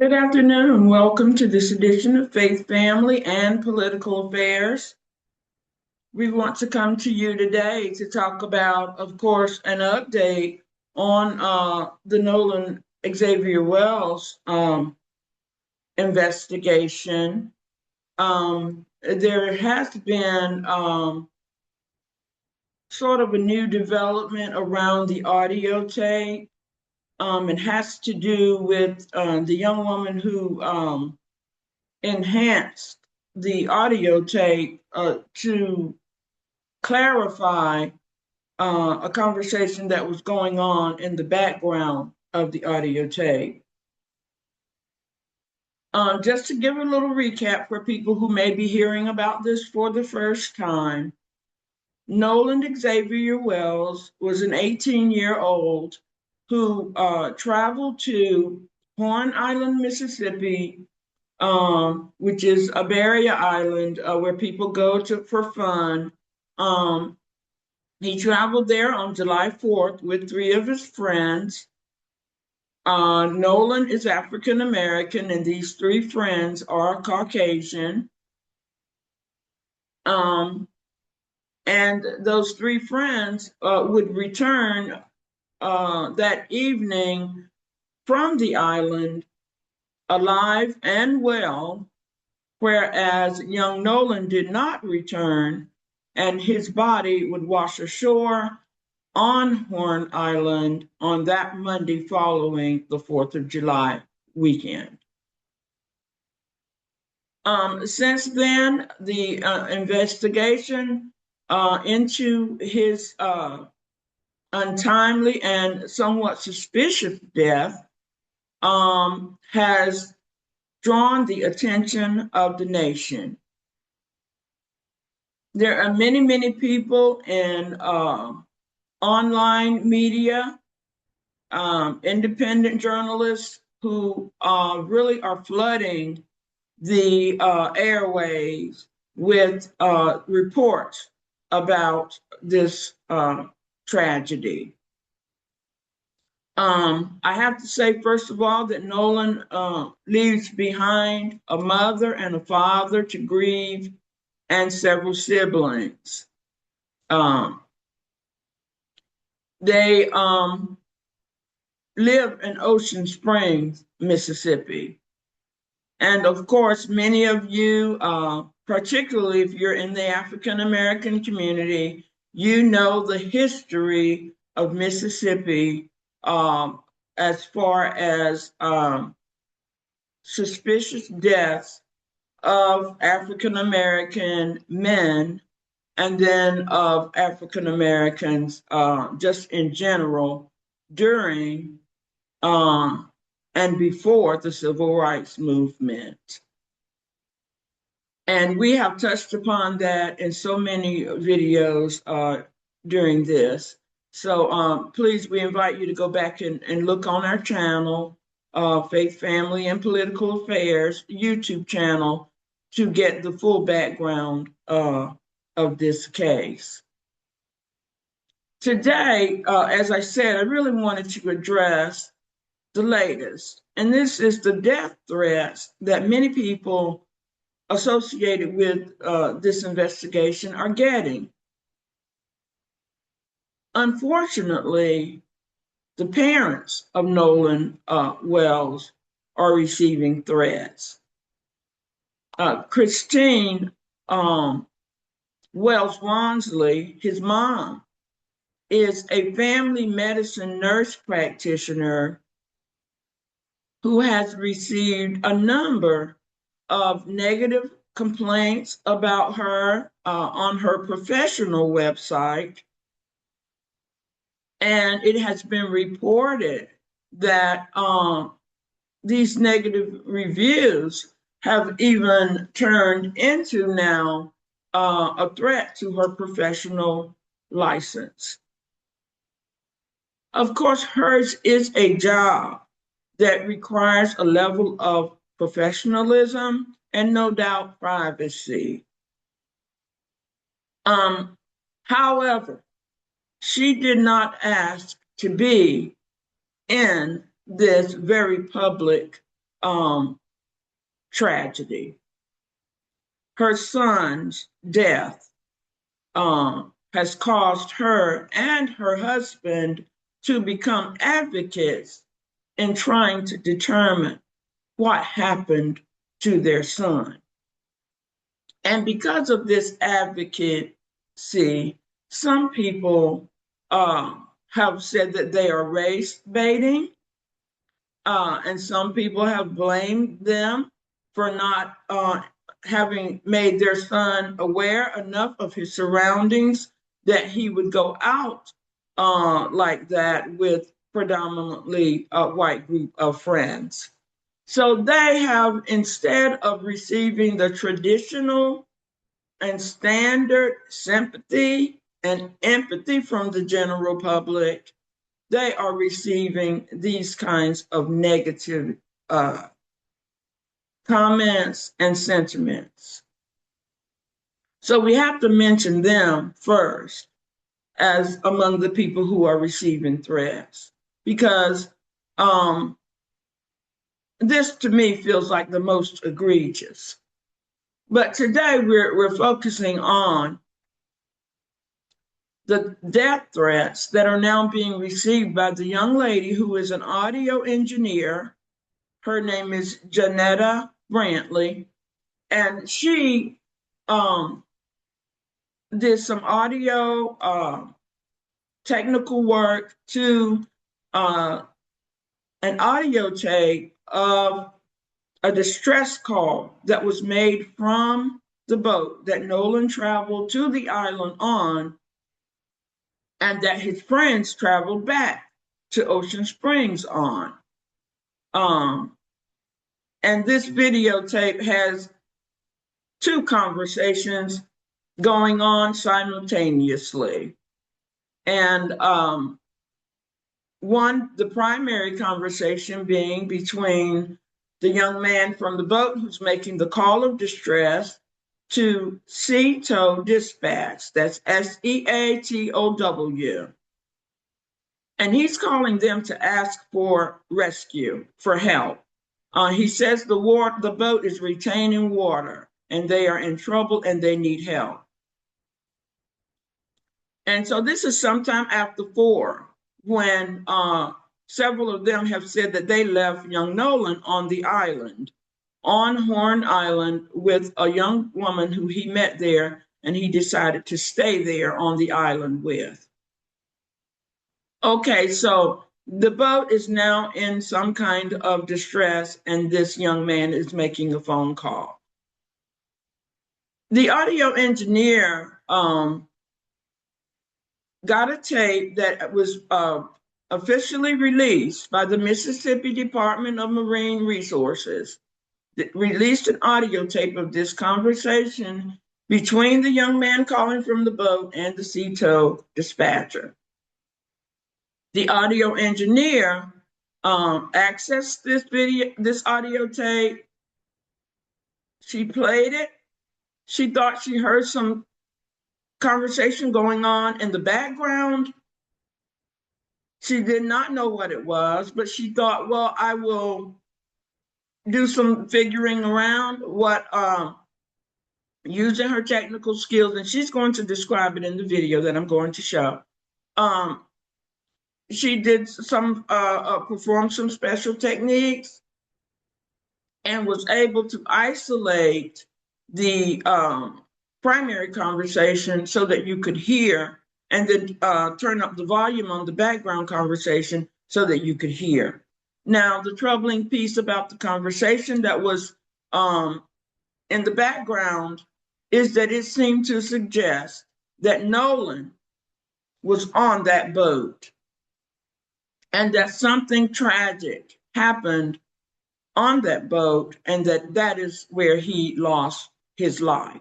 Good afternoon. Welcome to this edition of Faith, Family, and Political Affairs. We want to come to you today to talk about, of course, an update on the Nolan Xavier Wells investigation. There has been sort of a new development around the audio tape. It has to do with the young woman who enhanced the audio tape to clarify a conversation that was going on in the background of the audio tape. Just to give a little recap for people who may be hearing about this for the first time, Nolan Xavier Wells was an 18-year-old who traveled to Horn Island, Mississippi, which is a barrier island where people go to for fun. He traveled there on July 4th with three of his friends. Nolan is African American, and these three friends are Caucasian. And those three friends would return that evening from the island alive and well, whereas young Nolan did not return, and his body would wash ashore on Horn Island on that Monday following the 4th of July weekend. Since then, the investigation into his untimely and somewhat suspicious death has drawn the attention of the nation. There are many, many people in online media, independent journalists who really are flooding the airwaves with reports about this tragedy. I have to say, first of all, that Nolan leaves behind a mother and a father to grieve and several siblings. They live in Ocean Springs, Mississippi. And of course, many of you, particularly if you're in the African American community, you know the history of Mississippi as far as suspicious deaths of African American men and then of African Americans just in general during and before the Civil Rights Movement. And we have touched upon that in so many videos during this. So please, we invite you to go back and look on our channel, Faith, Family, and Political Affairs YouTube channel, to get the full background of this case. Today, as I said, I really wanted to address the latest, and this is the death threats that many people associated with this investigation are getting. Unfortunately, the parents of Nolan Wells are receiving threats. Christine Wells Wansley, his mom, is a family medicine nurse practitioner who has received a number of negative complaints about her on her professional website. And it has been reported that these negative reviews have even turned into now a threat to her professional license. Of course, hers is a job that requires a level of professionalism and no doubt privacy. However, she did not ask to be in this very public tragedy. Her son's death has caused her and her husband to become advocates in trying to determine what happened to their son. And because of this advocacy, some people have said that they are race baiting, and some people have blamed them for not having made their son aware enough of his surroundings that he would go out like that with predominantly a white group of friends. So they have, instead of receiving the traditional and standard sympathy and empathy from the general public, they are receiving these kinds of negative comments and sentiments. So we have to mention them first as among the people who are receiving threats, because this to me feels like the most egregious. But today we're focusing on the death threats that are now being received by the young lady who is an audio engineer. Her name is Jeanetta Brantley, and she did some audio technical work to an audio tape of a distress call that was made from the boat that Nolan traveled to the island on, and that his friends traveled back to Ocean Springs on. And this videotape has two conversations going on simultaneously. And the primary conversation being between the young man from the boat who's making the call of distress to SEATOW Dispatch, that's SEATOW. And he's calling them to ask for rescue, for help. He says the boat is retaining water and they are in trouble and they need help. And so this is sometime after 4 when several of them have said that they left young Nolan on the island, on Horn Island, with a young woman who he met there, and he decided to stay there on the island with. Okay, so the boat is now in some kind of distress, and this young man is making a phone call. The audio engineer got a tape that was officially released by the Mississippi Department of Marine Resources, that released an audio tape of this conversation between the young man calling from the boat and the SEATOW dispatcher. The audio engineer accessed this audio tape. She played it. She thought she heard some conversation going on in the background. She did not know what it was, but she thought, well, I will do some figuring around using her technical skills, and she's going to describe it in the video that I'm going to show. She did perform some special techniques and was able to isolate the primary conversation so that you could hear, and then turn up the volume on the background conversation so that you could hear. Now, the troubling piece about the conversation that was in the background is that it seemed to suggest that Nolan was on that boat and that something tragic happened on that boat, and that is where he lost his life.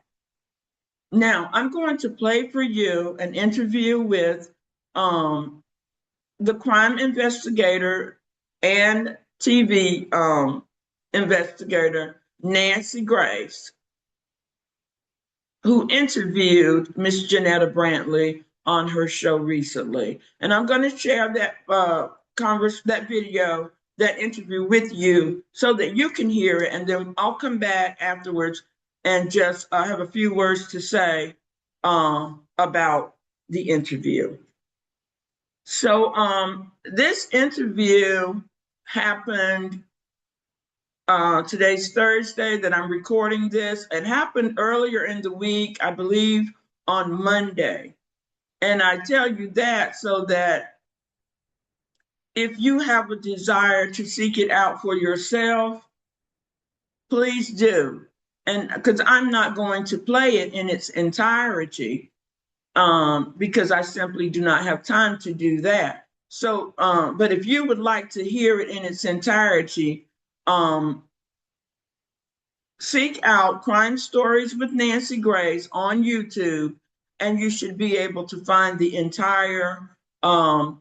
Now, I'm going to play for you an interview with the crime investigator and TV investigator, Nancy Grace, who interviewed Miss Jeanetta Brantley on her show recently. And I'm going to share that video that interview with you so that you can hear it. And then I'll come back afterwards and just have a few words to say about the interview. So this interview happened, today's Thursday that I'm recording this. It happened earlier in the week, I believe on Monday. And I tell you that so that if you have a desire to seek it out for yourself, please do. And because I'm not going to play it in its entirety, because I simply do not have time to do that. So, but if you would like to hear it in its entirety, seek out Crime Stories with Nancy Grace on YouTube, and you should be able to find the entire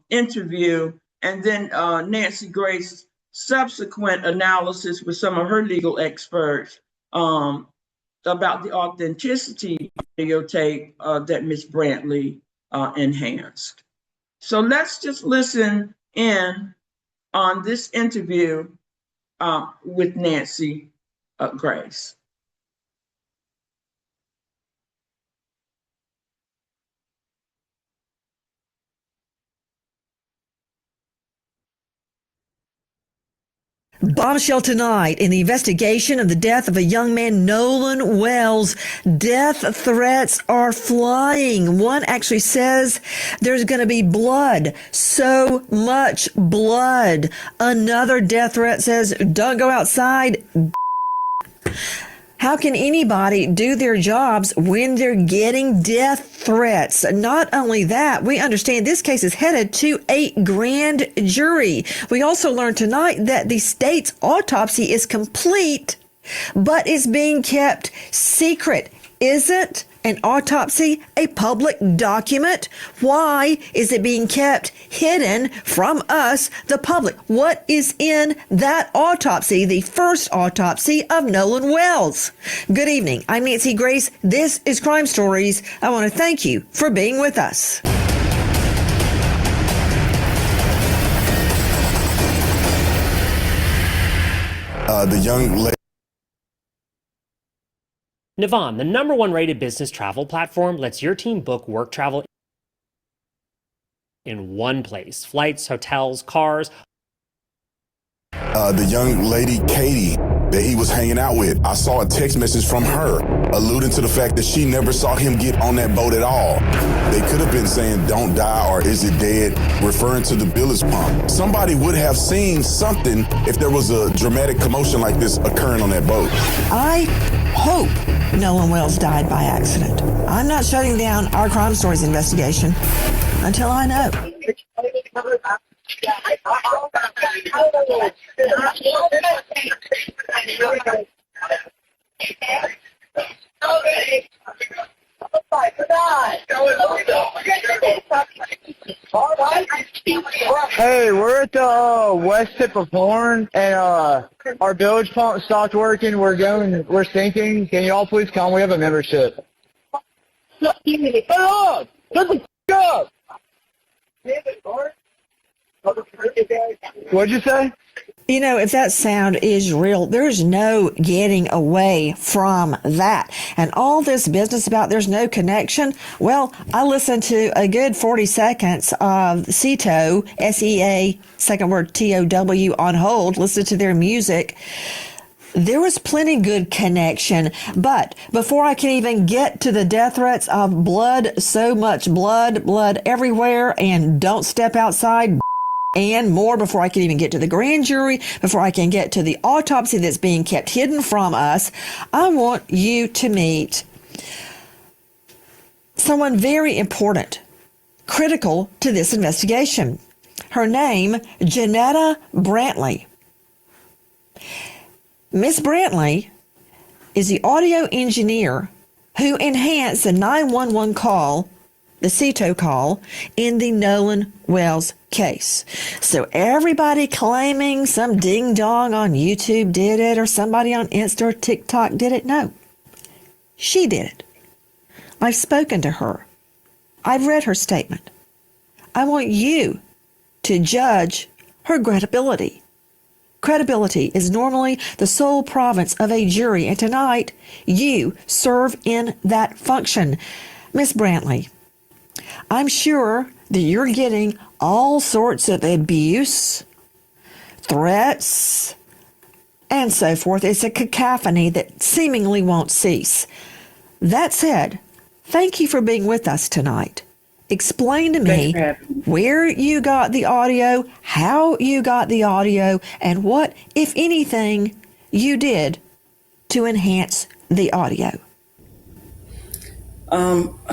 interview, and then Nancy Grace's subsequent analysis with some of her legal experts about the authenticity audiotape that Ms. Brantley enhanced. So let's just listen in on this interview with Nancy Grace. Bombshell tonight in the investigation of the death of a young man, Nolan Wells. Death threats are flying. One actually says there's going to be blood, so much blood. Another death threat says, don't go outside. How can anybody do their jobs when they're getting death threats? Not only that, we understand this case is headed to a grand jury. We also learned tonight that the state's autopsy is complete, but is being kept secret. Isn't an autopsy a public document? Why is it being kept hidden from us, the public? What is in that autopsy, the first autopsy of Nolan Wells? Good evening. I'm Nancy Grace. This is Crime Stories. I want to thank you for being with us. The young lady. Navan, the #1 rated business travel platform, lets your team book work travel in one place. Flights, hotels, cars. The young lady, Katie, that he was hanging out with. I saw a text message from her alluding to the fact that she never saw him get on that boat at all. They could have been saying, don't die or is it dead, referring to the bilge pump. Somebody would have seen something if there was a dramatic commotion like this occurring on that boat. I hope Nolan Wells died by accident. I'm not shutting down our Crime Stories investigation until I know. Hey, we're at the west tip of Horn, and our bilge pump stopped working. We're sinking. Can you all please come? We have a membership. Hey, up! Shut the f*** up! What'd you say? You know, if that sound is real, there's no getting away from that. And all this business about there's no connection, well, I listened to a good 40 seconds of CETO, S-E-A, second word T-O-W, on hold, listened to their music. There was plenty good connection, but before I can even get to the death threats of blood, so much blood everywhere, and don't step outside, and more, before I can even get to the grand jury, before I can get to the autopsy that's being kept hidden from us, I want you to meet someone very important, critical to this investigation. Her name, Jeanetta Brantley. Miss Brantley is the audio engineer who enhanced the 911 call, the CETO call, in the Nolan Wells case. So everybody claiming some ding-dong on YouTube did it, or somebody on Insta or TikTok did it, no. She did it. I've spoken to her. I've read her statement. I want you to judge her credibility. Credibility is normally the sole province of a jury, and tonight you serve in that function. Miss Brantley, I'm sure that you're getting all sorts of abuse, threats, and so forth. It's a cacophony that seemingly won't cease. That said, thank you for being with us tonight. Explain to me where you got the audio, how you got the audio, and what, if anything, you did to enhance the audio.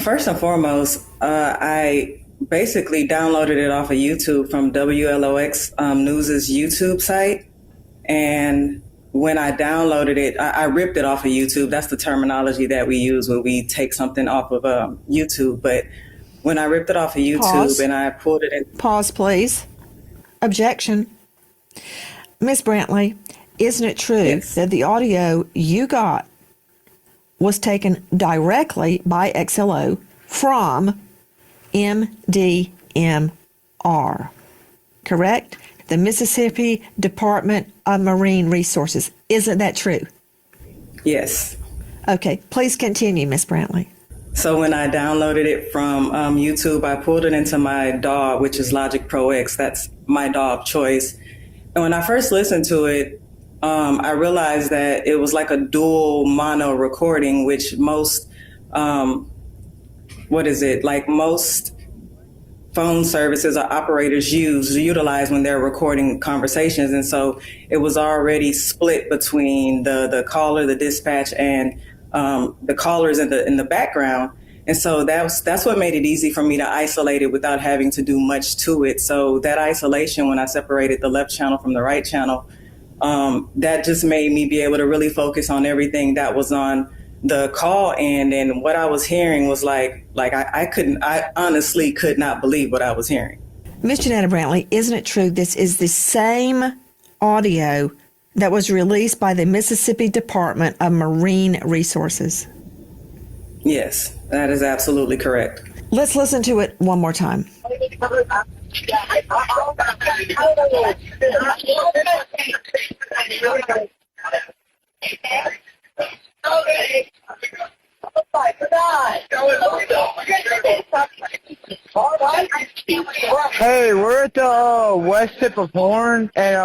First and foremost, I basically downloaded it off of YouTube from WLOX News's YouTube site. And when I downloaded it, I ripped it off of YouTube. That's the terminology that we use when we take something off of YouTube. But when I ripped it off of YouTube Pause. and I pulled it in. Pause, please. Objection. Miss Brantley, isn't it true Yes. that the audio you got was taken directly by XLO from MDMR, correct? The Mississippi Department of Marine Resources. Isn't that true? Yes. Okay, please continue, Miss Brantley. So when I downloaded it from YouTube, I pulled it into my DAW, which is Logic Pro X. That's my DAW of choice. And when I first listened to it, I realized that it was like a dual mono recording, which most, most phone services or operators utilize when they're recording conversations. And so it was already split between the caller, the dispatch, and the callers in the background. And so that's what made it easy for me to isolate it without having to do much to it. So that isolation, when I separated the left channel from the right channel, that just made me be able to really focus on everything that was on the call end. And what I was hearing was I honestly could not believe what I was hearing. Miss Jeanetta Brantley, isn't it true this is the same audio that was released by the Mississippi Department of Marine Resources? Yes, that is absolutely correct. Let's listen to it one more time. Hey, we're at the west tip of Horn, and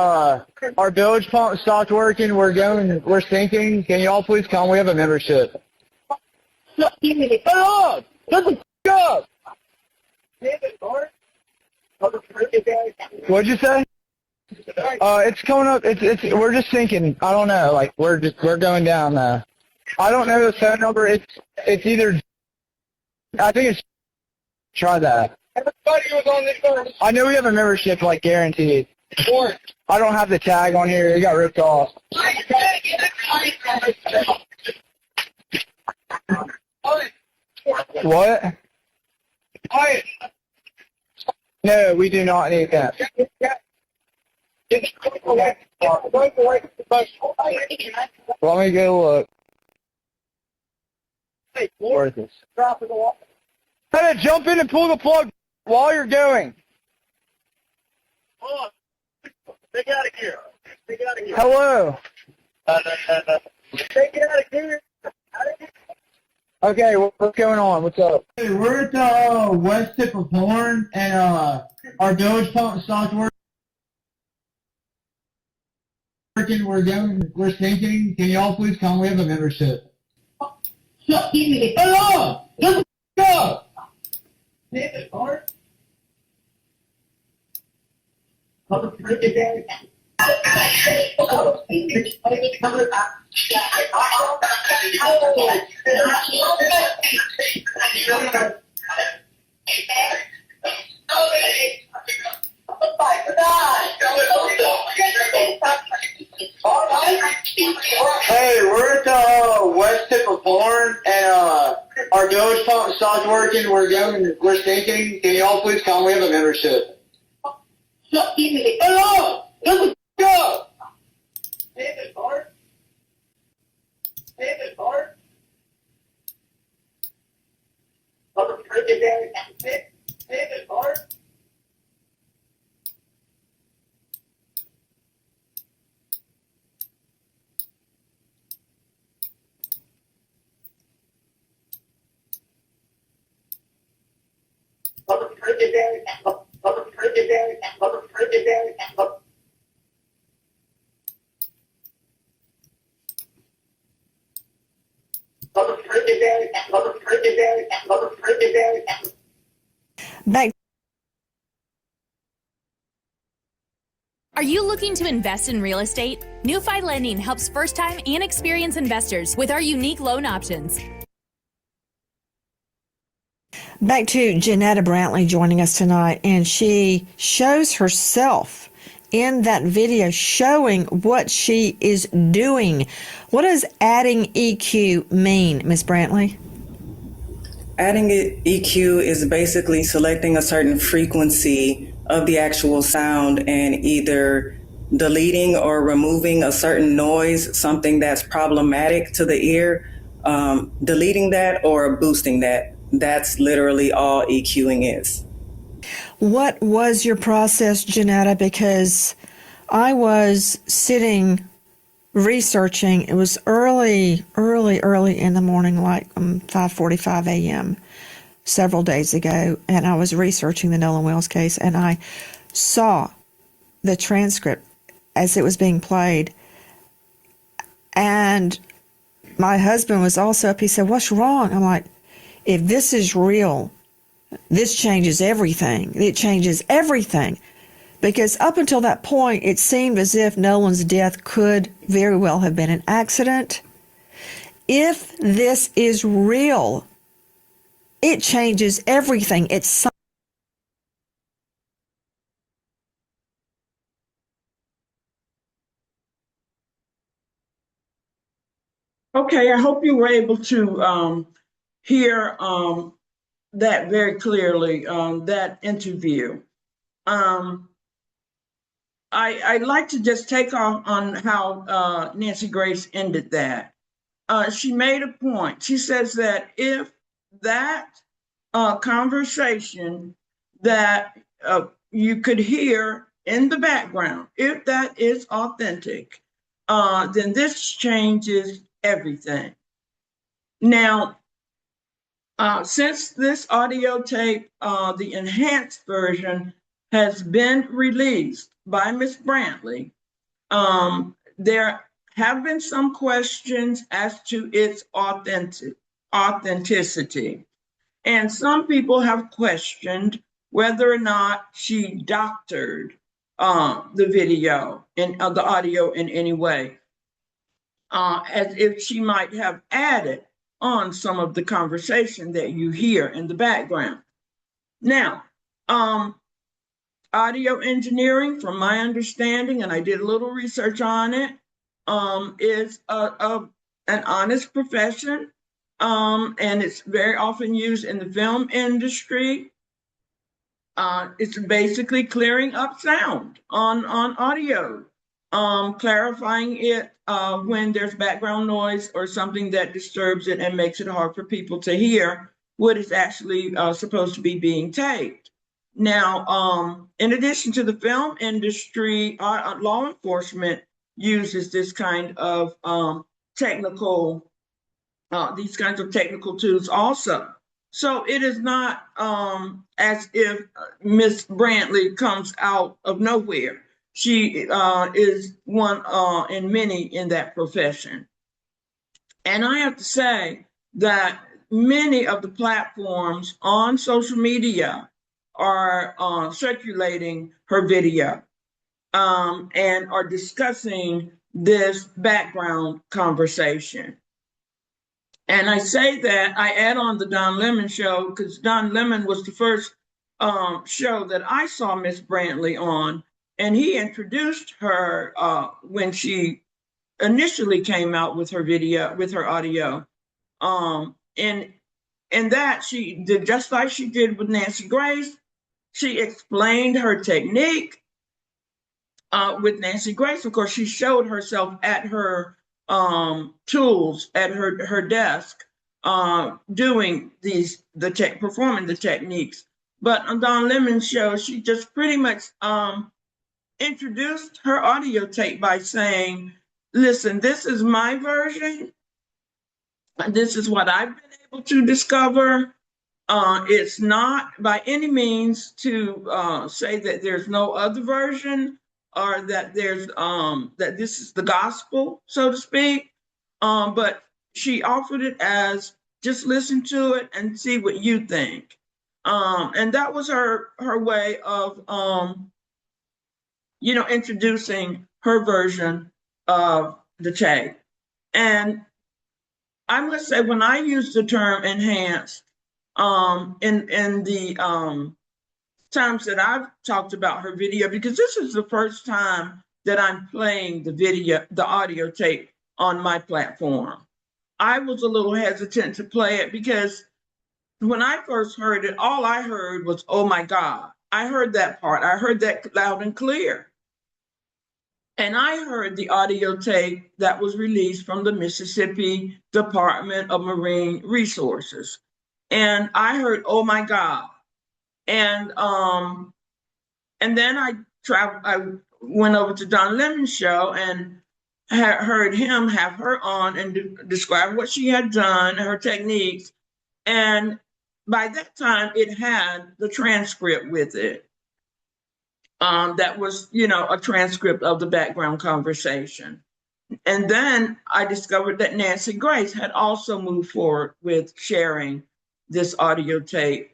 our bilge pump stopped working. We're sinking. Can y'all please come? We have a membership. Hey, up! Shut the f*** up! What'd you say? It's coming up. We're just sinking. I don't know. We're going down now. I don't know the phone number. It's either. I think it's. Try that. Everybody was on this phone. I know we have a membership, guaranteed. I don't have the tag on here. It got ripped off. What? No, we do not need that. Let me go look. Where is this? Hey, jump in and pull the plug while you're going. Hold on. Take it out of here. Take it out of here. Hello. Take it out of here. Okay, what's going on? What's up? Hey, we're at the west tip of Horn, and our bilge pump stopped working. We're sinking. Can y'all please come? We have a membership. Hello! Let's go! Hey, we're at the west tip of Horn, and our bilge pump stopped working. We're sinking. Can y'all please come? We have a membership. Hello! Let's go! David Bart? David Bart? David Bart? Back. Are you looking to invest in real estate? NewFi Lending helps first-time and experienced investors with our unique loan options. Back to Jeanetta Brantley joining us tonight, and she shows herself in that video showing what she is doing. What does adding EQ mean, Ms. Brantley? Adding EQ is basically selecting a certain frequency of the actual sound and either deleting or removing a certain noise, something that's problematic to the ear, deleting that or boosting that. That's literally all EQing is. What was your process, Jeanetta? Because I was sitting researching. It was early in the morning, like 5:45 a.m. several days ago, and I was researching the Nolan Wells case, and I saw the transcript as it was being played. And my husband was also up. He said, "What's wrong?" I'm like, if this is real, this changes everything. It changes everything. Because up until that point, it seemed as if Nolan's death could very well have been an accident. If this is real, it changes everything. It's Okay, I hope you were able to hear that very clearly, that interview. I'd like to just take off on how Nancy Grace ended that. She made a point. She says that if that conversation that you could hear in the background, if that is authentic, then this changes everything. Now, since this audio tape, the enhanced version, has been released by Ms. Brantley, there have been some questions as to its authenticity. And some people have questioned whether or not she doctored the video and the audio in any way, as if she might have added on some of the conversation that you hear in the background. Now, audio engineering, from my understanding, and I did a little research on it, is an honest profession, and it's very often used in the film industry. It's basically clearing up sound on audio, clarifying it when there's background noise or something that disturbs it and makes it hard for people to hear what is actually supposed to be being taped. Now, in addition to the film industry, law enforcement uses this kind of these kinds of technical tools also. So it is not as if Miss Brantley comes out of nowhere. She is one in many in that profession. And I have to say that many of the platforms on social media are circulating her video and are discussing this background conversation. And I say that, I add on the Don Lemon show because Don Lemon was the first show that I saw Miss Brantley on, and he introduced her when she initially came out with her video, with her audio. And that she did just like she did with Nancy Grace. She explained her technique with Nancy Grace. Of course, she showed herself at her tools at her desk, doing performing the techniques. But on Don Lemon's show, she just pretty much introduced her audio tape by saying, "Listen, this is my version. This is what I've been able to discover. It's not by any means to say that there's no other version or that there's that this is the gospel, so to speak. But she offered it as just listen to it and see what you think. And that was her way of introducing her version of the tape. And I must say, when I use the term enhanced, in the times that I've talked about her video, because this is the first time that I'm playing the audio tape on my platform. I was a little hesitant to play it because when I first heard it, all I heard was, oh my God. I heard that part. I heard that loud and clear. And I heard the audio tape that was released from the Mississippi Department of Marine Resources. And I heard, oh my God. And then I went over to Don Lemon's show and heard him have her on and describe what she had done, her techniques. And by that time, it had the transcript with it. That was, a transcript of the background conversation. And then I discovered that Nancy Grace had also moved forward with sharing this audio tape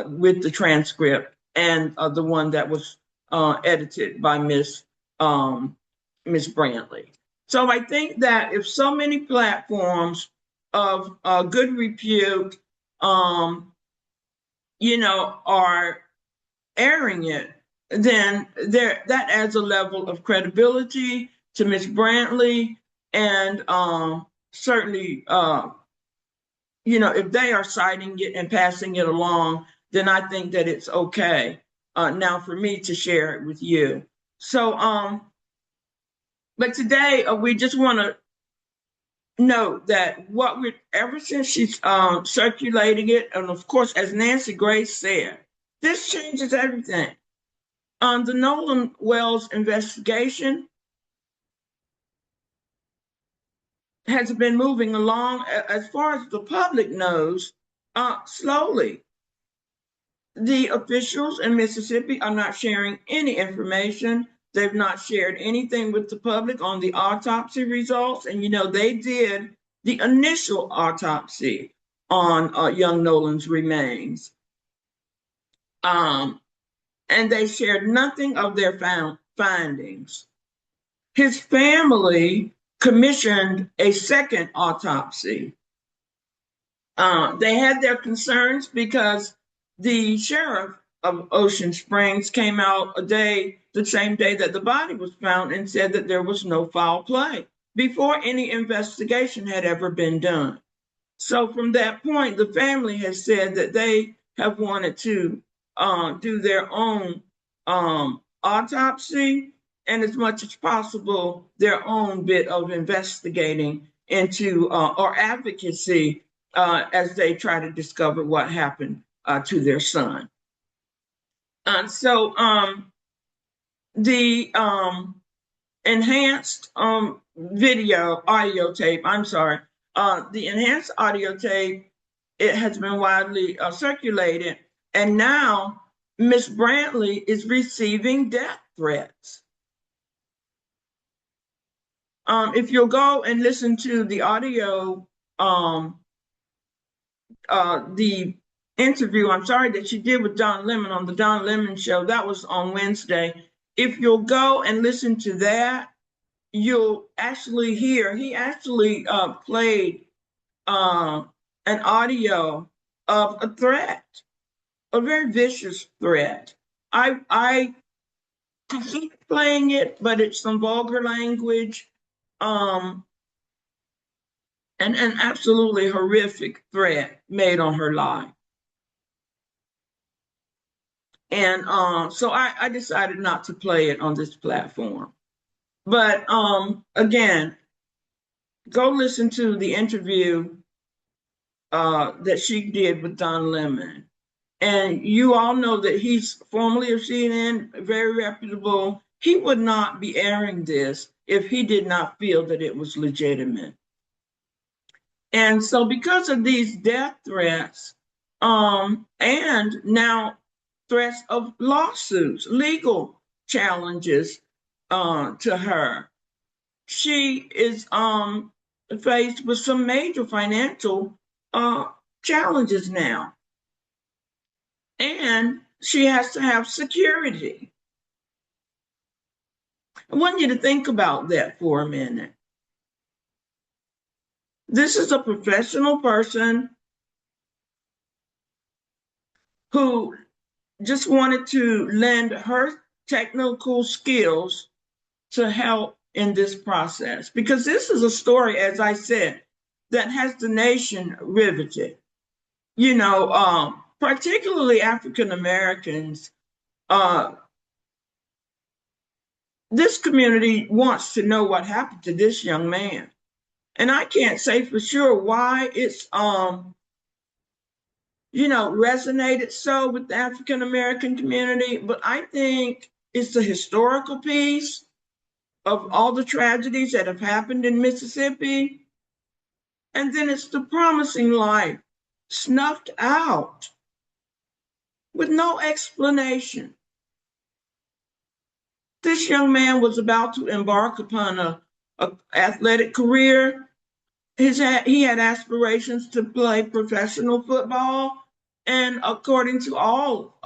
with the transcript and the one that was edited by Miss Brantley. So I think that if so many platforms of good repute, are airing it, then that adds a level of credibility to Miss Brantley, and certainly, if they are citing it and passing it along, then I think that it's okay now for me to share it with you. So, but today we just want to note that ever since she's circulating it, and of course, as Nancy Grace said, this changes everything. The Nolan Wells investigation has been moving along, as far as the public knows, slowly. The officials in Mississippi are not sharing any information. They've not shared anything with the public on the autopsy results. And, they did the initial autopsy on young Nolan's remains. And they shared nothing of their findings. His family commissioned a second autopsy. They had their concerns because the sheriff of Ocean Springs came out the same day that the body was found, and said that there was no foul play before any investigation had ever been done. So from that point, the family has said that they have wanted to do their own autopsy, and as much as possible, their own bit of investigating into or advocacy as they try to discover what happened to their son. So the enhanced audio tape, the enhanced audio tape, it has been widely circulated, and now Miss Brantley is receiving death threats. If you'll go and listen to the audio, the interview, that she did with Don Lemon on the Don Lemon show, that was on Wednesday. If you'll go and listen to that, you'll actually hear, he actually played an audio of a threat, a very vicious threat. I considered playing it, but it's some vulgar language, and an absolutely horrific threat made on her life. And so I decided not to play it on this platform. But again, go listen to the interview that she did with Don Lemon. And you all know that he's formerly of CNN, very reputable. He would not be airing this if he did not feel that it was legitimate. And so because of these death threats, And now threats of lawsuits, legal challenges to her. She is faced with some major financial challenges now. And she has to have security. I want you to think about that for a minute. This is a professional person who just wanted to lend her technical skills to help in this process. Because this is a story, as I said, that has the nation riveted. You know, particularly African Americans, this community wants to know what happened to this young man. And I can't say for sure why it's, resonated so with the African American community, but I think it's the historical piece of all the tragedies that have happened in Mississippi. And then it's the promising life snuffed out with no explanation. This young man was about to embark upon a athletic career. He had aspirations to play professional football, and according to all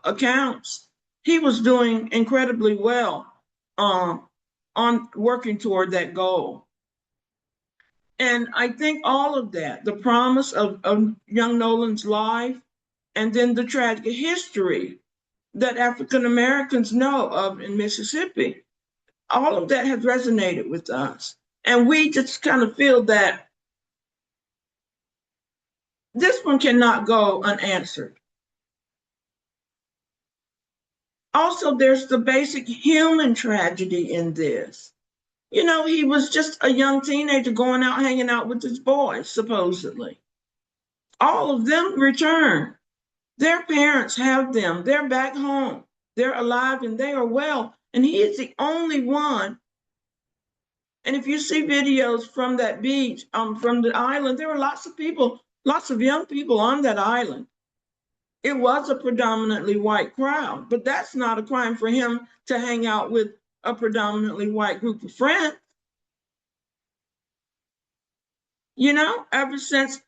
accounts, he was doing incredibly well on working toward that goal. And I think all of that, the promise of young Nolan's life, and then the tragic history that African Americans know of in Mississippi, all of that has resonated with us. And we just kind of feel that this one cannot go unanswered. Also, there's the basic human tragedy in this. You know, he was just a young teenager going out, hanging out with his boys, supposedly. All of them return. Their parents have them. They're back home. They're alive and they are well. And he is the only one. And if you see videos from that beach, from the island, there were lots of people, lots of young people on that island. It was a predominantly white crowd, but that's not a crime for him to hang out with a predominantly white group of friends. You know, ever since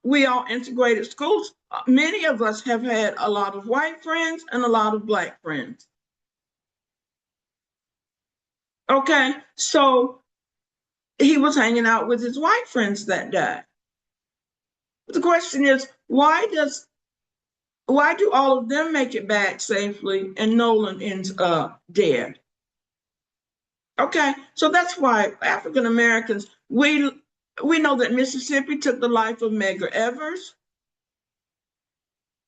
we all integrated schools, many of us have had a lot of white friends and a lot of black friends. Okay, so he was hanging out with his white friends that day. The question is, why do all of them make it back safely and Nolan ends up dead? Okay, so that's why African Americans, we know that Mississippi took the life of Medgar Evers,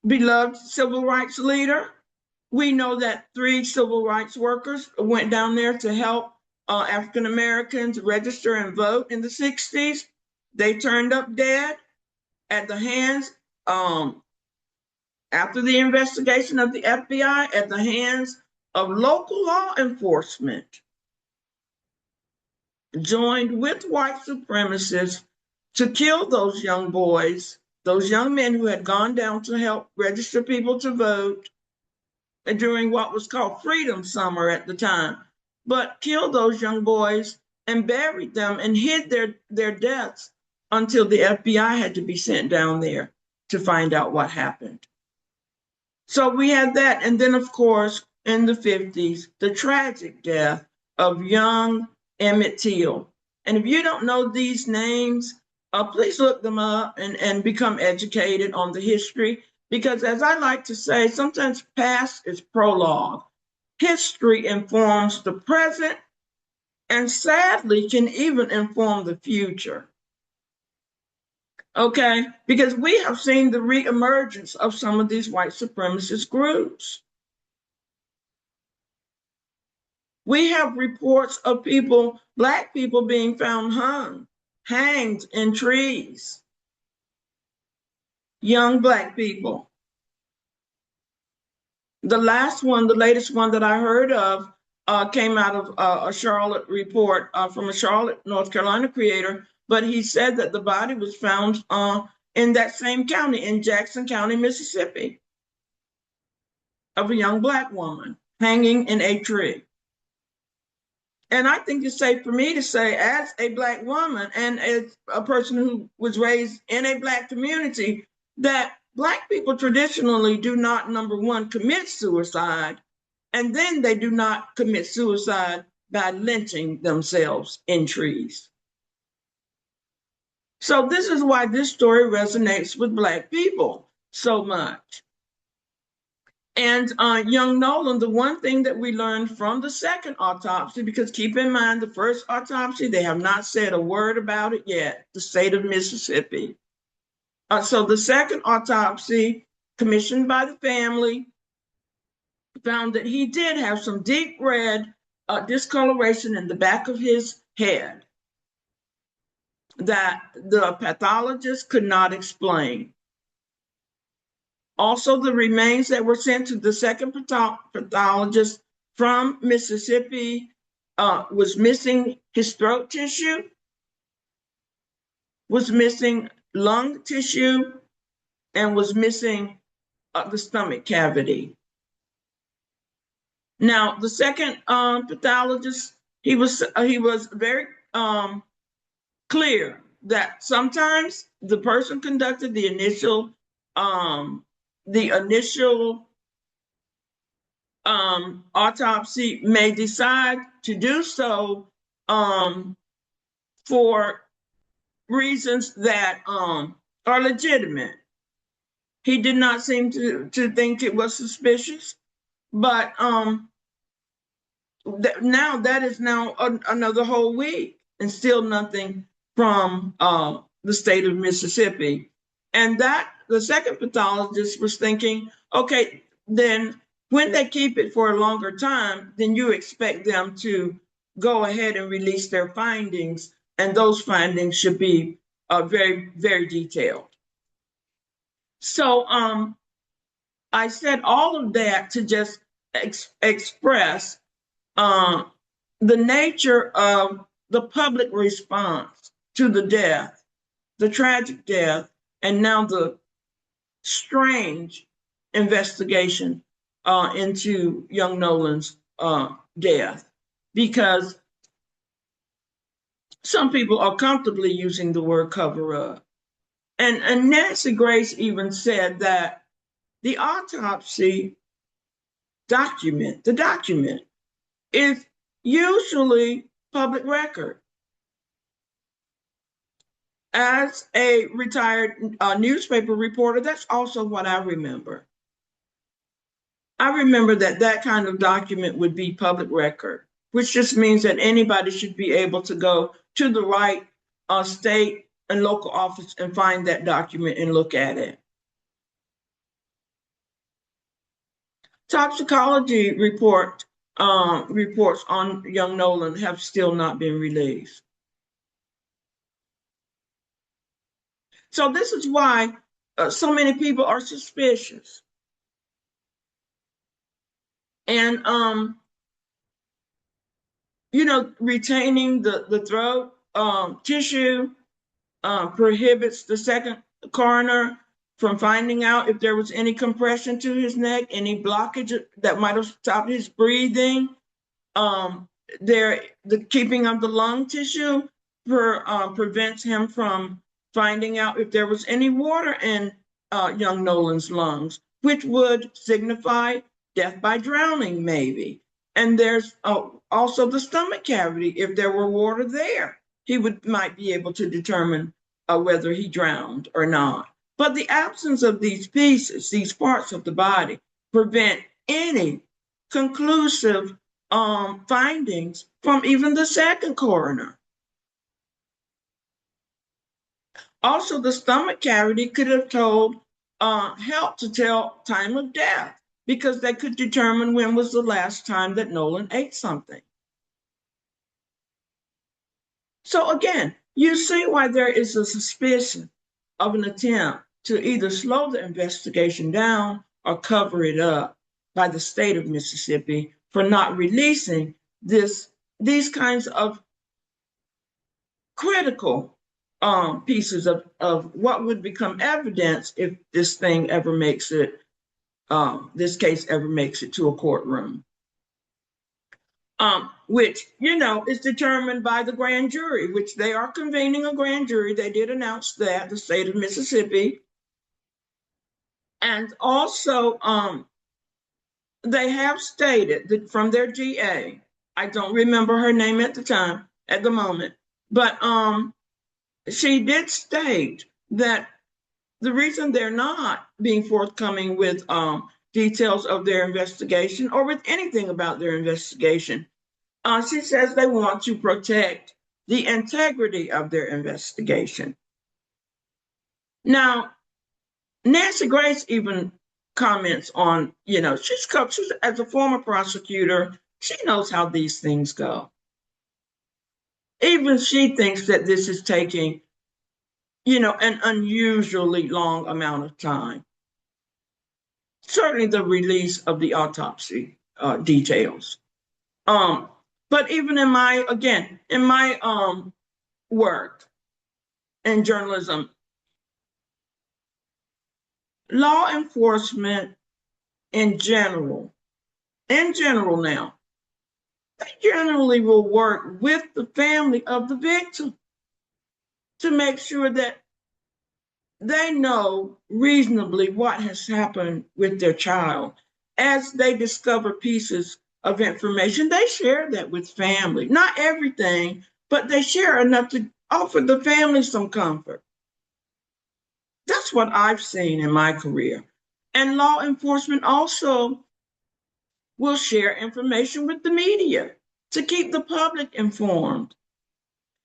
beloved civil rights leader. We know that 3 civil rights workers went down there to help African Americans register and vote in the 60s. They turned up dead at the hands, after the investigation of the FBI, at the hands of local law enforcement, joined with white supremacists to kill those young boys, those young men who had gone down to help register people to vote during what was called Freedom Summer at the time, but killed those young boys and buried them and hid their deaths until the FBI had to be sent down there to find out what happened. So we had that. And then, of course, in the 50s, the tragic death of young Emmett Till. And if you don't know these names, please look them up and become educated on the history. Because as I like to say, sometimes past is prologue. History informs the present and sadly can even inform the future. Okay, because we have seen the reemergence of some of these white supremacist groups. We have reports of people, Black people, being found hanged in trees. Young Black people. The latest one that I heard of came out of a Charlotte report from a Charlotte, North Carolina creator, but he said that the body was found in that same county, in Jackson County, Mississippi, of a young Black woman hanging in a tree. And I think it's safe for me to say, as a Black woman and as a person who was raised in a Black community, that Black people traditionally do not, number one, commit suicide, and then they do not commit suicide by lynching themselves in trees. So this is why this story resonates with Black people so much. And young Nolan, the one thing that we learned from the second autopsy, because keep in mind, the first autopsy, they have not said a word about it yet, the state of Mississippi. So the second autopsy, commissioned by the family, found that he did have some deep red discoloration in the back of his head that the pathologist could not explain. Also, the remains that were sent to the second pathologist from Mississippi was missing his throat tissue, was missing lung tissue, and was missing the stomach cavity. Now, the second pathologist, he was very clear that sometimes the person conducted the initial autopsy may decide to do so for reasons that are legitimate. He did not seem to think it was suspicious, but now that is now another whole week and still nothing from the state of Mississippi. And that the second pathologist was thinking, okay, then when they keep it for a longer time, then you expect them to go ahead and release their findings, and those findings should be very, very detailed. So I said all of that to just express the nature of the public response to the death, the tragic death, and now the strange investigation into young Nolan's death, because some people are comfortably using the word cover up. And Nancy Grace even said that the autopsy document is usually public record. As a retired newspaper reporter, that's also what I remember. I remember that kind of document would be public record, which just means that anybody should be able to go to the right state and local office and find that document and look at it. Toxicology reports on young Nolan have still not been released. So this is why so many people are suspicious. And, retaining the throat tissue prohibits the second coroner from finding out if there was any compression to his neck, any blockage that might have stopped his breathing. The keeping of the lung tissue prevents him from finding out if there was any water in young Nolan's lungs, which would signify death by drowning, maybe. And there's also the stomach cavity. If there were water there, he might be able to determine whether he drowned or not. But the absence of these pieces, these parts of the body, prevent any conclusive findings from even the second coroner. Also, the stomach cavity could have helped to tell time of death, because they could determine when was the last time that Nolan ate something. So again, you see why there is a suspicion of an attempt to either slow the investigation down or cover it up by the state of Mississippi for not releasing these kinds of critical pieces of what would become evidence if this thing ever makes it, this case ever makes it to a courtroom. Which, is determined by the grand jury, which they are convening a grand jury. They did announce that, the state of Mississippi. And also, they have stated that from their GA, I don't remember her name at the moment, but she did state that the reason they're not being forthcoming with details of their investigation or with anything about their investigation, she says they want to protect the integrity of their investigation. Now, Nancy Grace even comments on, she's as a former prosecutor, she knows how these things go. Even she thinks that this is taking, an unusually long amount of time. Certainly the release of the autopsy details. But even in my work in journalism, law enforcement in general now, they generally will work with the family of the victim to make sure that they know reasonably what has happened with their child. As they discover pieces of information, they share that with family. Not everything, but they share enough to offer the family some comfort. That's what I've seen in my career. And law enforcement also will share information with the media to keep the public informed.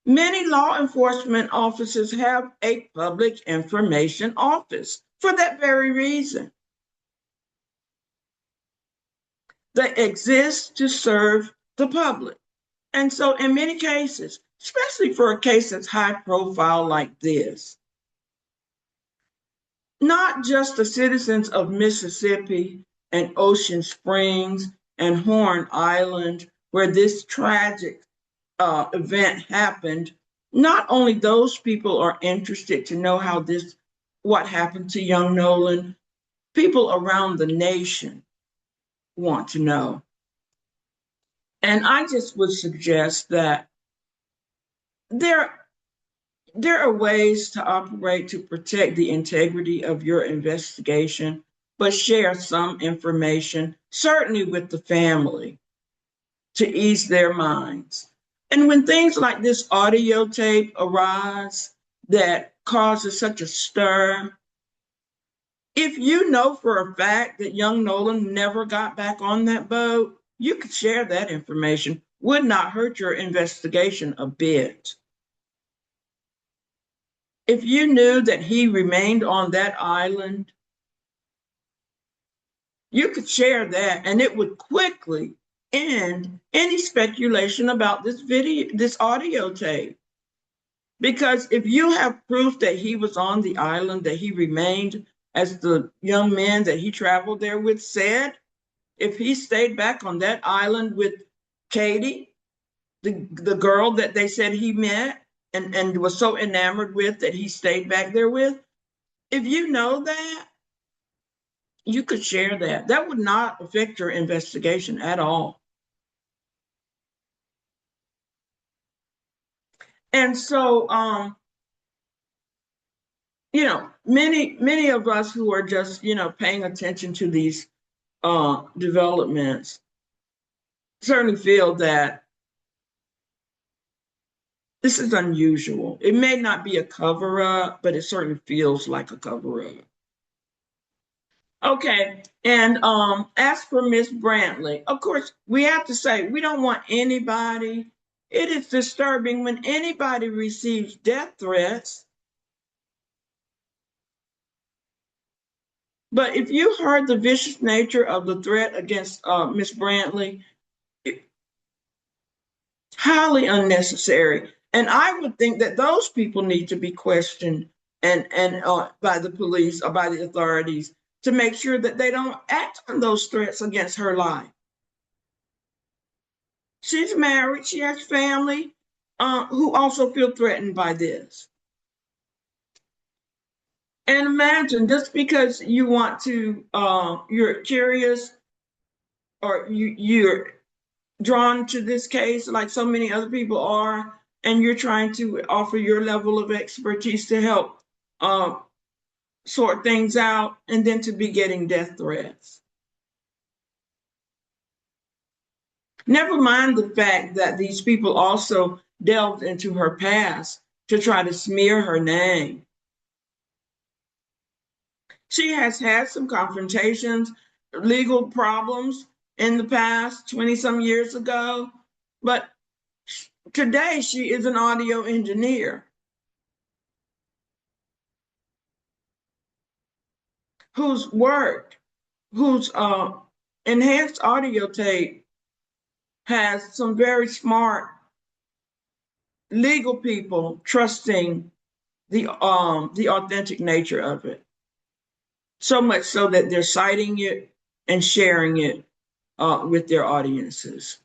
Many law enforcement offices have a public information office for that very reason. They exist to serve the public. And so in many cases, especially for a case that's high profile like this, not just the citizens of Mississippi and Ocean Springs and Horn Island, where this tragic event happened, not only those people are interested to know what happened to young Nolan, people around the nation want to know. And I just would suggest that there are ways to operate to protect the integrity of your investigation, but share some information, certainly with the family, to ease their minds. And when things like this audio tape arise that causes such a stir, if you know for a fact that young Nolan never got back on that boat, you could share that information. Would not hurt your investigation a bit. If you knew that he remained on that island, you could share that, and it would quickly end any speculation about this audio tape. Because if you have proof that he was on the island, that he remained, as the young men that he traveled there with said, if he stayed back on that island with Katie, the girl that they said he met and was so enamored with that he stayed back there with, if you know that, you could share that. That would not affect your investigation at all. And so, many of us who are just, paying attention to these developments certainly feel that this is unusual. It may not be a cover-up, but it certainly feels like a cover-up. Okay, and as for Miss Brantley, of course, we have to say we don't want anybody. It is disturbing when anybody receives death threats. But if you heard the vicious nature of the threat against Miss Brantley, highly unnecessary. And I would think that those people need to be questioned and by the police or by the authorities to make sure that they don't act on those threats against her life. She's married, she has family who also feel threatened by this. And imagine, just because you want to, you're curious, or you're drawn to this case like so many other people are, and you're trying to offer your level of expertise to help sort things out, and then to be getting death threats. Never mind the fact that these people also delved into her past to try to smear her name. She has had some confrontations, legal problems in the past, 20 some years ago, but today she is an audio engineer whose work, whose enhanced audio tape has some very smart legal people trusting the authentic nature of it. So much so that they're citing it and sharing it with their audiences.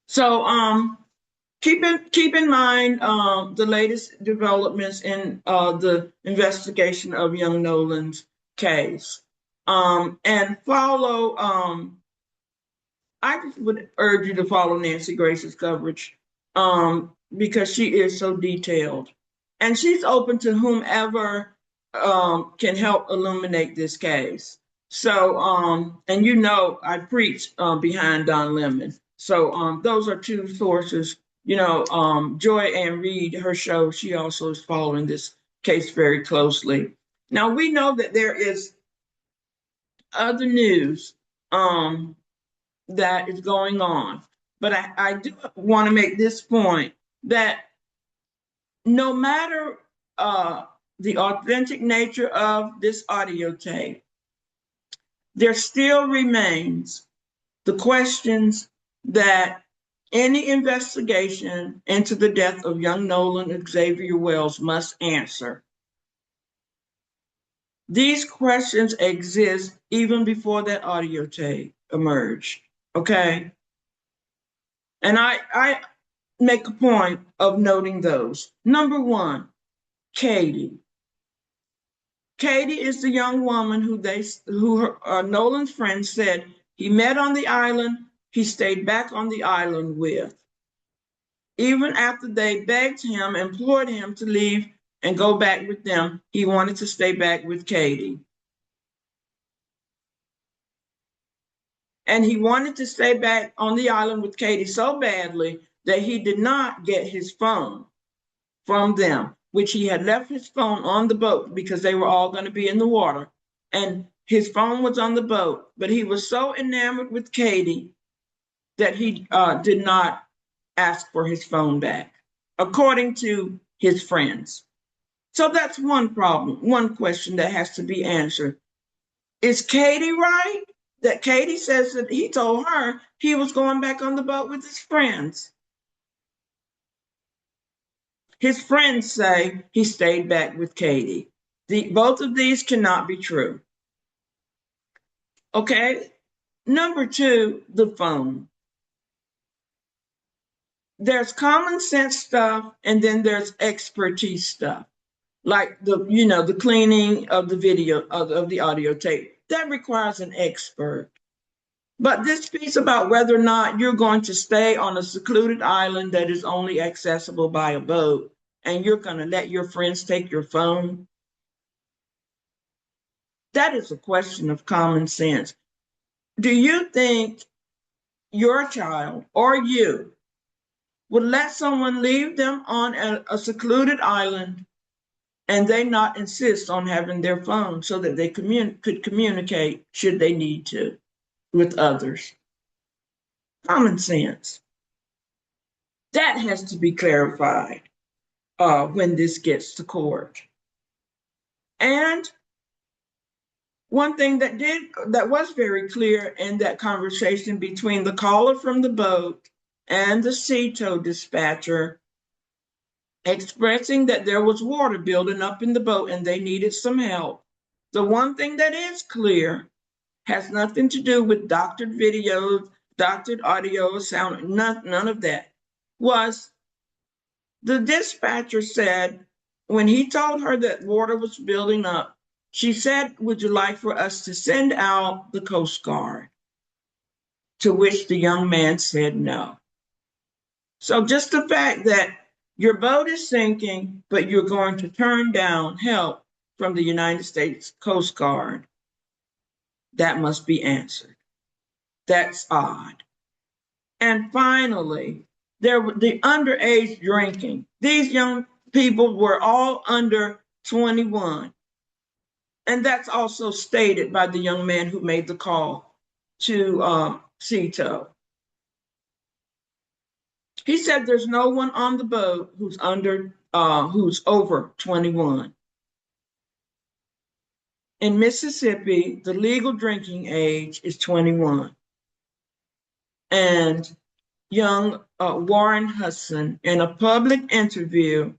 So keep in mind the latest developments in the investigation of young Nolan's case, and follow. I just would urge you to follow Nancy Grace's coverage because she is so detailed, and she's open to whomever can help illuminate this case. So, and you know, I preach behind Don Lemon. So those are two sources. You know, Joy Ann Reid, her show, she also is following this case very closely. Now, we know that there is other news that is going on, but I do want to make this point that no matter the authentic nature of this audio tape, there still remains the questions that any investigation into the death of young Nolan Xavier Wells must answer. These questions exist even before that audio tape emerged, okay? And I make a point of noting those. Number one, Katie. Katie is the young woman who Nolan's friend said he met on the island, he stayed back on the island with. Even after they begged him, implored him to leave and go back with them, he wanted to stay back with Katie. And he wanted to stay back on the island with Katie so badly that he did not get his phone from them, which he had left his phone on the boat because they were all going to be in the water. And his phone was on the boat, but he was so enamored with Katie that he did not ask for his phone back, according to his friends. So that's one problem, one question that has to be answered. Is Katie right? That Katie says that he told her he was going back on the boat with his friends. His friends say he stayed back with Katie. Both of these cannot be true. Okay, number two, the phone. There's common sense stuff, and then there's expertise stuff, like the cleaning of the video of the audio tape. That requires an expert. But this piece about whether or not you're going to stay on a secluded island that is only accessible by a boat, and you're going to let your friends take your phone, that is a question of common sense. Do you think your child or you would let someone leave them on a secluded island and they not insist on having their phone so that they could communicate, should they need to, with others? Common sense. That has to be clarified when this gets to court. And one thing that was very clear in that conversation between the caller from the boat and the sea tow dispatcher, expressing that there was water building up in the boat and they needed some help. The one thing that is clear has nothing to do with doctored videos, doctored audio, sound, none of that. Was the dispatcher said when he told her that water was building up, she said, "Would you like for us to send out the Coast Guard?" To which the young man said no. So just the fact that your boat is sinking, but you're going to turn down help from the United States Coast Guard, that must be answered. That's odd. And finally, there were the underage drinking. These young people were all under 21. And that's also stated by the young man who made the call to CETO. He said there's no one on the boat who's over 21. In Mississippi, the legal drinking age is 21. And young Warren Hudson, in a public interview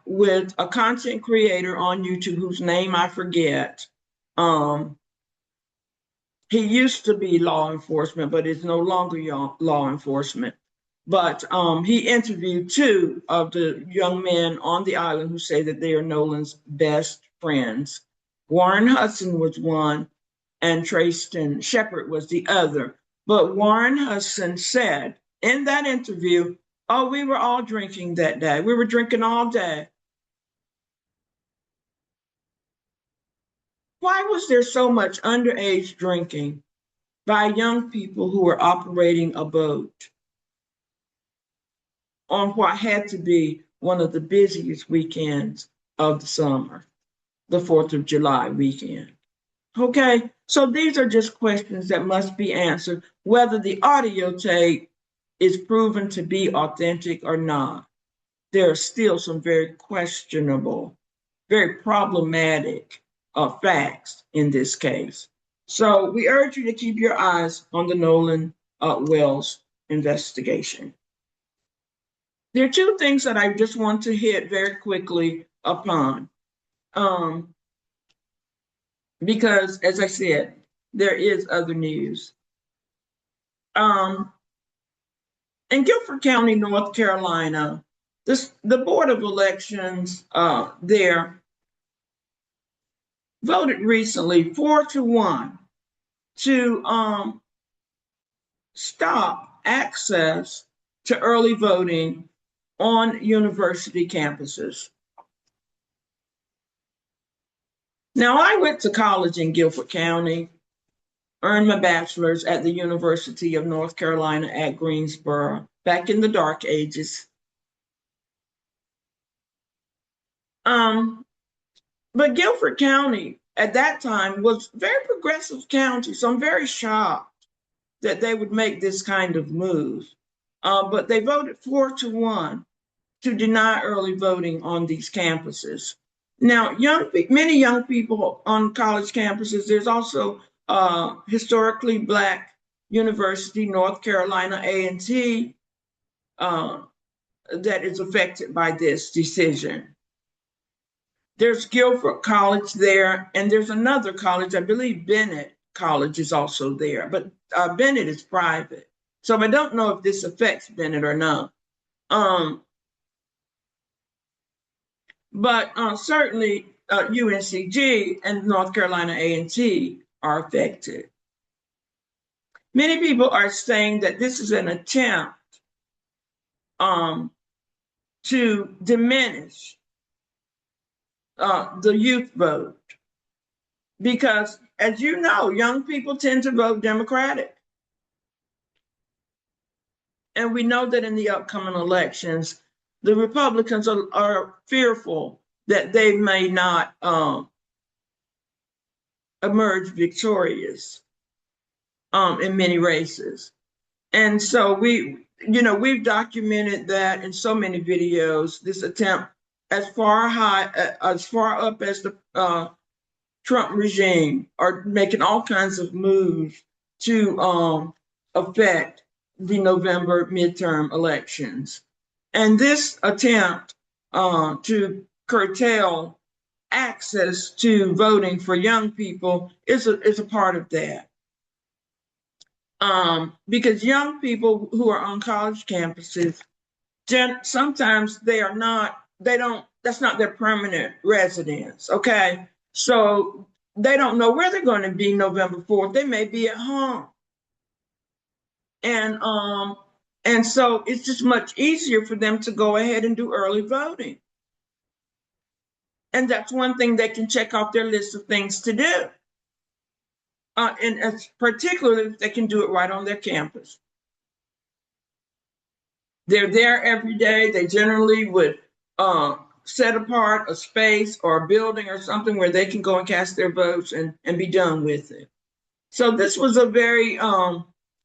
with a content creator on YouTube whose name I forget, he used to be law enforcement, but is no longer law enforcement. But he interviewed two of the young men on the island who say that they are Nolan's best friends. Warren Hudson was one, and Trayston Shepard was the other. But Warren Hudson said in that interview, "Oh, we were all drinking that day. We were drinking all day." Why was there so much underage drinking by young people who were operating a boat on what had to be one of the busiest weekends of the summer, the 4th of July weekend? Okay, so these are just questions that must be answered, whether the audio tape is proven to be authentic or not. There are still some very questionable, very problematic facts in this case. So we urge you to keep your eyes on the Nolan Wells investigation. There are two things that I just want to hit very quickly upon. Because, as I said, there is other news. In Guilford County, North Carolina, the Board of Elections there voted recently 4-1 to stop access to early voting on university campuses. Now, I went to college in Guilford County, earned my bachelor's at the University of North Carolina at Greensboro, back in the dark ages. But Guilford County at that time was a very progressive county, so I'm very shocked that they would make this kind of move. But they voted 4-1 to deny early voting on these campuses. Now, many young people on college campuses, there's also historically Black University, North Carolina A&T, that is affected by this decision. There's Guilford College there, and there's another college, I believe Bennett College is also there, but Bennett is private. So I don't know if this affects Bennett or not. But certainly UNCG and North Carolina A&T are affected. Many people are saying that this is an attempt to diminish the youth vote, because, as you know, young people tend to vote Democratic. And we know that in the upcoming elections, the Republicans are fearful that they may not emerge victorious in many races. And so we've documented that in so many videos, this attempt as far up as the Trump regime are making all kinds of moves to affect the November midterm elections. And this attempt to curtail access to voting for young people is a part of that. Because young people who are on college campuses sometimes that's not their permanent residence, okay? So they don't know where they're going to be November 4th. They may be at home. And so it's just much easier for them to go ahead and do early voting. And that's one thing they can check off their list of things to do. And particularly if they can do it right on their campus. They're there every day. They generally would set apart a space or a building or something where they can go and cast their votes and be done with it. So this was a very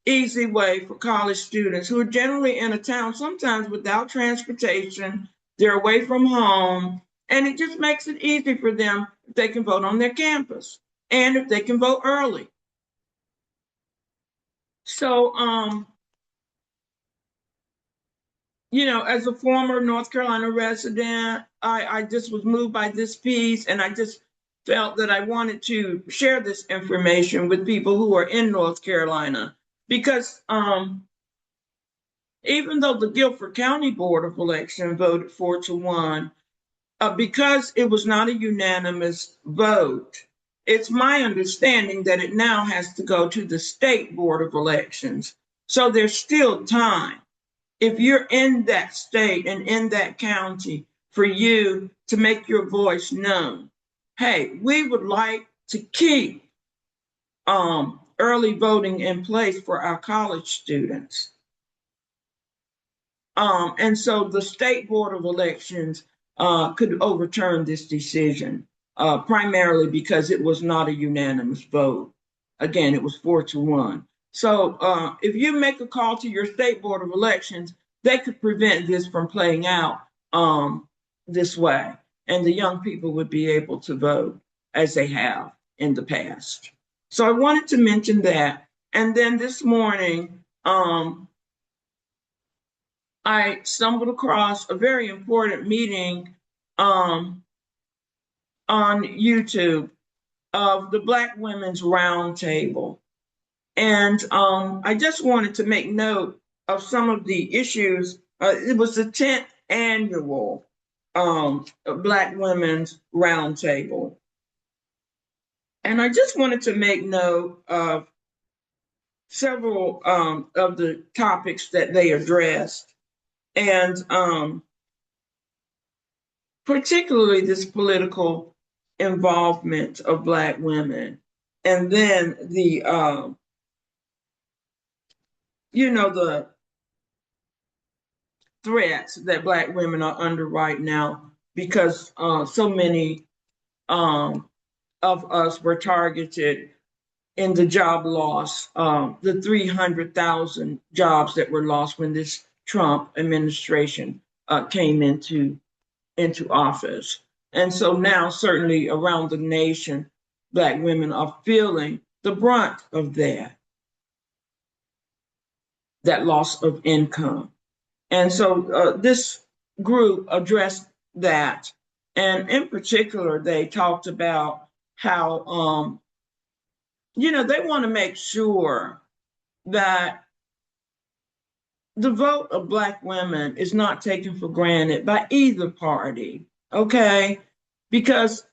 easy way for college students who are generally in a town, sometimes without transportation, they're away from home, and it just makes it easy for them if they can vote on their campus and if they can vote early. So, as a former North Carolina resident, I just was moved by this piece, and I just felt that I wanted to share this information with people who are in North Carolina, because even though the Guilford County Board of Election voted 4-1, because it was not a unanimous vote, it's my understanding that it now has to go to the State Board of Elections. So there's still time, if you're in that state and in that county, for you to make your voice known. Hey, we would like to keep early voting in place for our college students. And so the State Board of Elections could overturn this decision, primarily because it was not a unanimous vote. Again, it was 4-1. So if you make a call to your State Board of Elections, they could prevent this from playing out this way. And the young people would be able to vote as they have in the past. So I wanted to mention that. And then this morning, I stumbled across a very important meeting on YouTube of the Black Women's Roundtable. And I just wanted to make note of some of the issues. It was the 10th annual Black Women's Roundtable. And I just wanted to make note of several of the topics that they addressed. And particularly this political involvement of Black women. And then the threats that Black women are under right now, because so many of us were targeted in the job loss, the 300,000 jobs that were lost when this Trump administration came into office. And so now, certainly around the nation, Black women are feeling the brunt of that loss of income. And so this group addressed that. And in particular, they talked about how, they want to make sure that the vote of Black women is not taken for granted by either party, okay? Because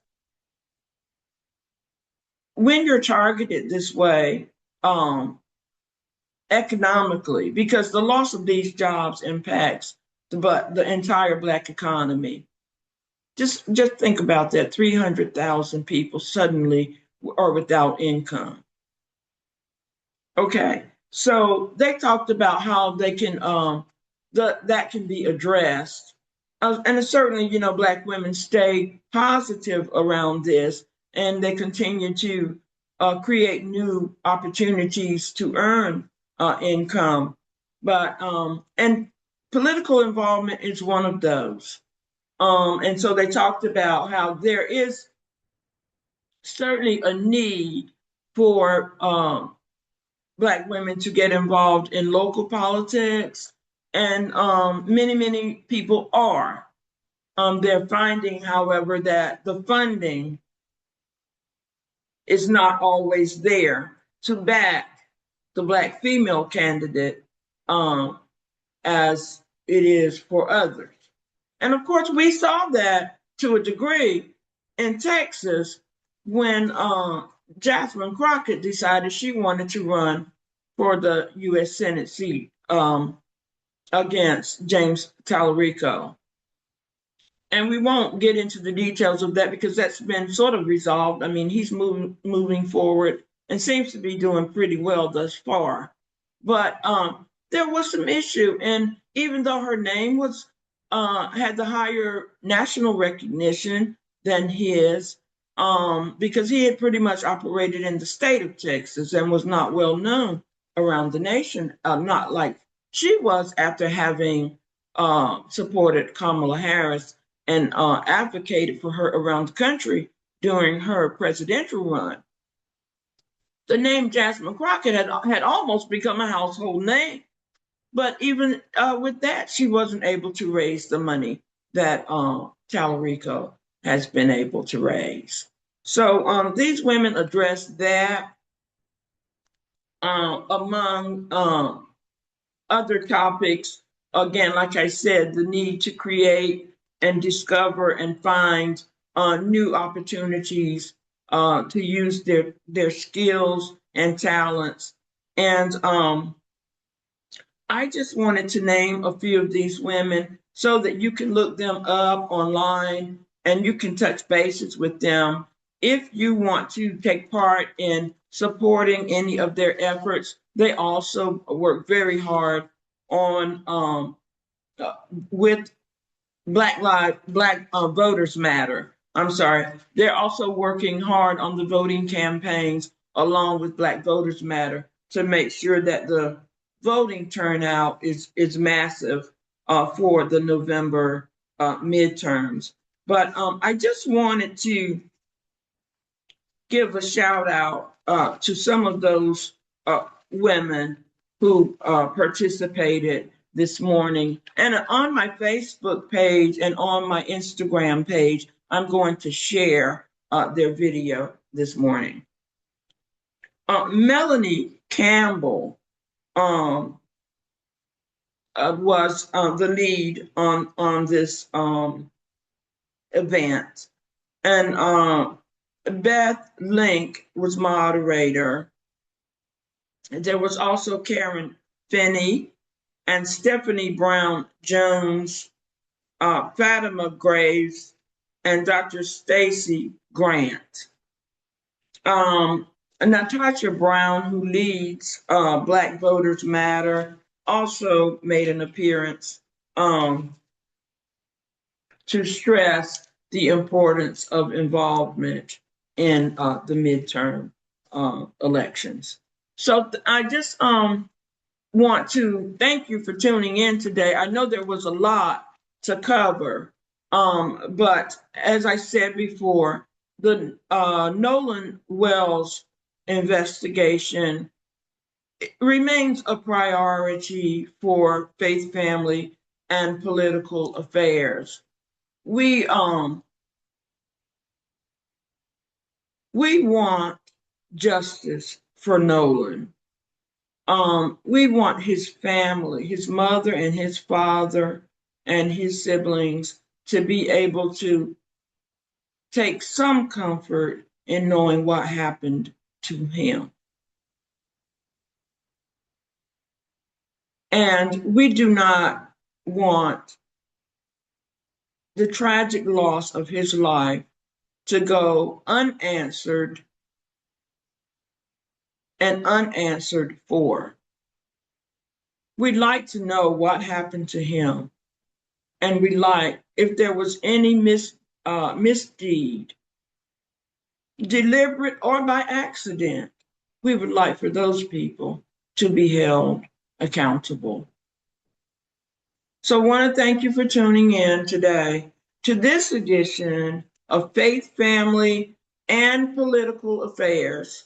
when you're targeted this way, economically, because the loss of these jobs impacts the entire Black economy. Just think about that. 300,000 people suddenly are without income. Okay, so they talked about how they can that can be addressed, and certainly, Black women stay positive around this, and they continue to create new opportunities to earn income. But and political involvement is one of those. And so they talked about how there is certainly a need for Black women to get involved in local politics, and many people are. They're finding, however, that the funding is not always there to back the Black female candidate as it is for others. And of course, we saw that to a degree in Texas when Jasmine Crockett decided she wanted to run for the U.S. Senate seat against James Tallarico. And we won't get into the details of that because that's been sort of resolved. I mean, he's moving forward and seems to be doing pretty well thus far. But there was some issue, and even though her name was had the higher national recognition than his, because he had pretty much operated in the state of Texas and was not well known around the nation, not like she was after having supported Kamala Harris and advocated for her around the country during her presidential run. The name Jasmine Crockett had almost become a household name. But even with that, she wasn't able to raise the money that Tallarico has been able to raise. So these women addressed that among other topics. Again, like I said, the need to create and discover and find new opportunities to use their skills and talents. And I just wanted to name a few of these women so that you can look them up online and you can touch bases with them if you want to take part in supporting any of their efforts. They also work very hard on with Black Voters Matter. I'm sorry. They're also working hard on the voting campaigns along with Black Voters Matter to make sure that the voting turnout is massive for the November midterms. But I just wanted to give a shout out to some of those women who participated this morning. And on my Facebook page and on my Instagram page, I'm going to share their video this morning. Melanie Campbell was the lead on this event. And Beth Link was moderator. There was also Karen Finney and Stephanie Brown Jones, Fatima Graves, and Dr. Stacy Grant. Natasha Brown, who leads Black Voters Matter, also made an appearance to stress the importance of involvement in the midterm elections. So I just want to thank you for tuning in today. I know there was a lot to cover, but as I said before, the Nolan Wells investigation remains a priority for Faith, Family, and Political Affairs. We want justice for Nolan. We want his family, his mother and his father and his siblings to be able to take some comfort in knowing what happened to him. And we do not want the tragic loss of his life to go unanswered and unanswered for. We'd like to know what happened to him. And we'd like, if there was any misdeed, deliberate or by accident, we would like for those people to be held accountable. So I want to thank you for tuning in today to this edition of Faith, Family, and Political Affairs.